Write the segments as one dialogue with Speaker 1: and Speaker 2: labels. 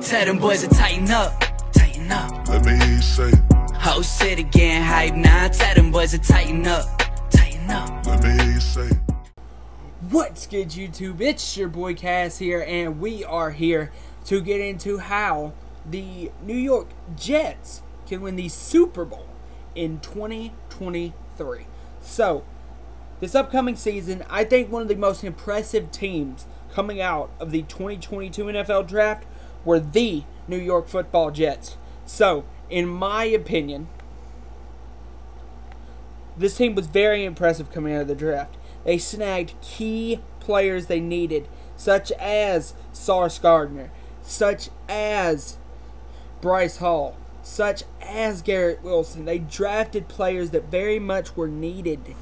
Speaker 1: Tell them boys to tighten up, tighten up.
Speaker 2: Let me hear you say it.
Speaker 1: Whole city getting hype now. Tell them boys to tighten up, tighten up.
Speaker 2: Let me hear you say it.
Speaker 3: What's good, YouTube? It's your boy Cass here, and we are here to get into how the New York Jets can win the Super Bowl in 2023. So, this upcoming season, I think one of the most impressive teams coming out of the 2022 NFL Draft were the New York Football Jets. So, in my opinion, this team was very impressive coming out of the draft. They snagged key players they needed, such as Sauce Gardner, such as Bryce Hall, such as Garrett Wilson. They drafted players that very much were needed.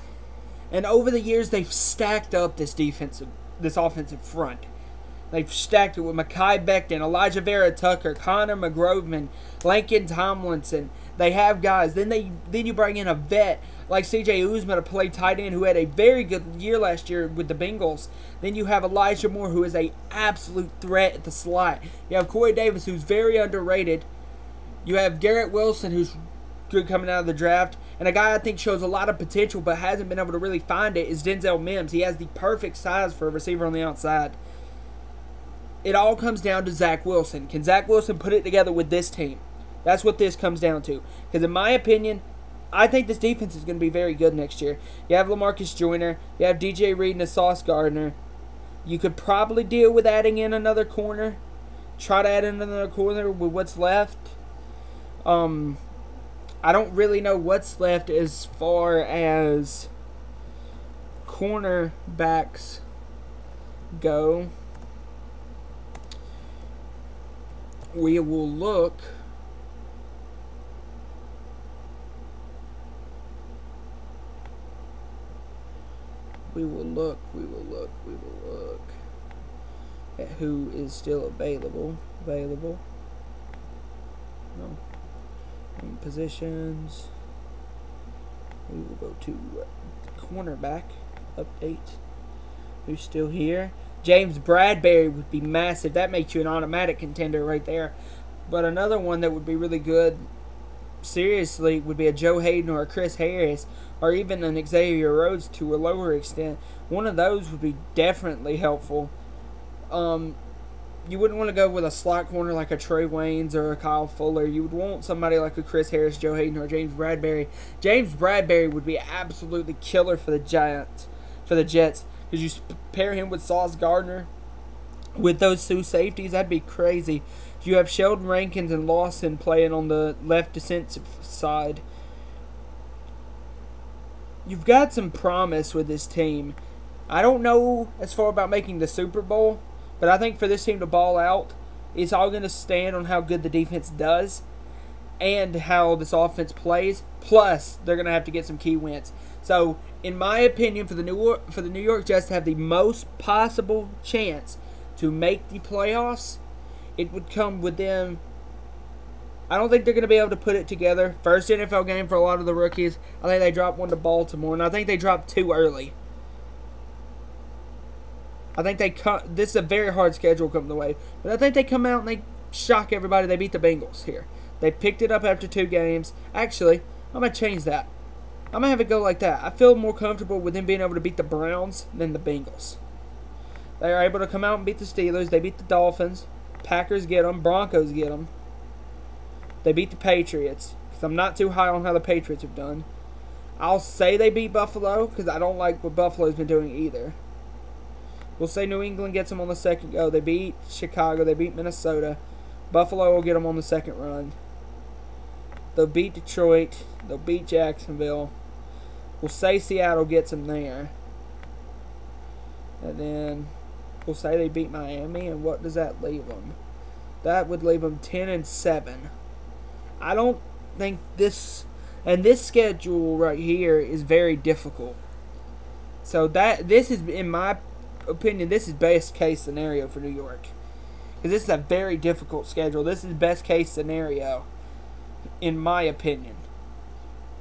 Speaker 3: And over the years, they've stacked up this offensive front. They've stacked it with Mekhi Becton, Elijah Vera Tucker, Connor McGrovern, Lincoln Tomlinson. They have guys. Then you bring in a vet like C.J. Uzomah to play tight end, who had a very good year last year with the Bengals. Then you have Elijah Moore, who is an absolute threat at the slot. You have Corey Davis, who's very underrated. You have Garrett Wilson, who's good coming out of the draft. And a guy I think shows a lot of potential but hasn't been able to really find it is Denzel Mims. He has the perfect size for a receiver on the outside. It all comes down to Zach Wilson. Can Zach Wilson put it together with this team? That's what this comes down to. Because in my opinion, I think this defense is going to be very good next year. You have LaMarcus Joyner. You have DJ Reed and Sauce Gardner. You could probably deal with adding in another corner. Try to add in another corner with what's left. I don't really know what's left as far as cornerbacks go. We will look. We will look at who is still available. No. In positions. We will go to cornerback update. Who's still here? James Bradberry would be massive. That makes you an automatic contender right there. But another one that would be really good, seriously, would be a Joe Hayden or a Chris Harris, or even an Xavier Rhodes to a lower extent. One of those would be definitely helpful. You wouldn't want to go with a slot corner like a Trey Waynes or a Kyle Fuller. You would want somebody like a Chris Harris, Joe Hayden, or James Bradberry. James Bradberry would be absolutely killer for the Jets. Because you pair him with Sauce Gardner, with those two safeties, that'd be crazy. You have Sheldon Rankins and Lawson playing on the left defensive side. You've got some promise with this team. I don't know as far about making the Super Bowl, but I think for this team to ball out, it's all going to stand on how good the defense does and how this offense plays. Plus, they're going to have to get some key wins. So, in my opinion, for the New York Jets to have the most possible chance to make the playoffs, it would come with them. I don't think they're going to be able to put it together. First NFL game for a lot of the rookies. I think they dropped one to Baltimore, and I think they dropped two early. I think this is a very hard schedule coming the way, but I think they come out and they shock everybody. They beat the Bengals here. They picked it up after 2 games. Actually, I'm going to change that. I'm going to have it go like that. I feel more comfortable with them being able to beat the Browns than the Bengals. They are able to come out and beat the Steelers. They beat the Dolphins. Packers get them. Broncos get them. They beat the Patriots, because I'm not too high on how the Patriots have done. I'll say they beat Buffalo, because I don't like what Buffalo's been doing either. We'll say New England gets them on the second go. They beat Chicago. They beat Minnesota. Buffalo will get them on the second run. They'll beat Detroit. They'll beat Jacksonville. We'll say Seattle gets them there. And then we'll say they beat Miami. And what does that leave them? That would leave them 10-7. I don't think this... And this schedule right here is very difficult. So this is, in my opinion, this is best case scenario for New York. Because this is a very difficult schedule. This is best case scenario, in my opinion.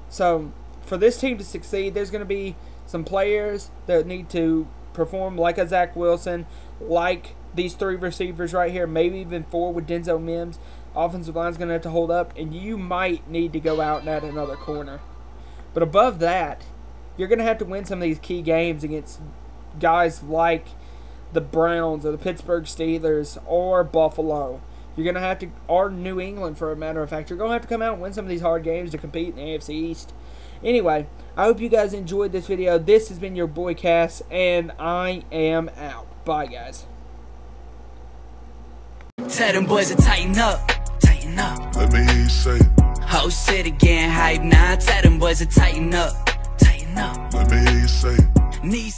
Speaker 3: So, for this team to succeed, there's going to be some players that need to perform like a Zach Wilson, like these 3 receivers right here, maybe even 4 with Denzel Mims. Offensive line's going to have to hold up, and you might need to go out and add another corner. But above that, you're going to have to win some of these key games against guys like the Browns or the Pittsburgh Steelers or Buffalo. You're going to have to, or New England for a matter of fact. You're going to have to come out and win some of these hard games to compete in the AFC East. Anyway, I hope you guys enjoyed this video. This has been your boy Cass, and I am out. Bye, guys.
Speaker 1: Tell them boys to tighten up. Tighten up.
Speaker 2: Let me hear you say it.
Speaker 1: Whole city getting hype now. Tell them boys to tighten up. Tighten up.
Speaker 2: Let me hear you say it.
Speaker 1: Need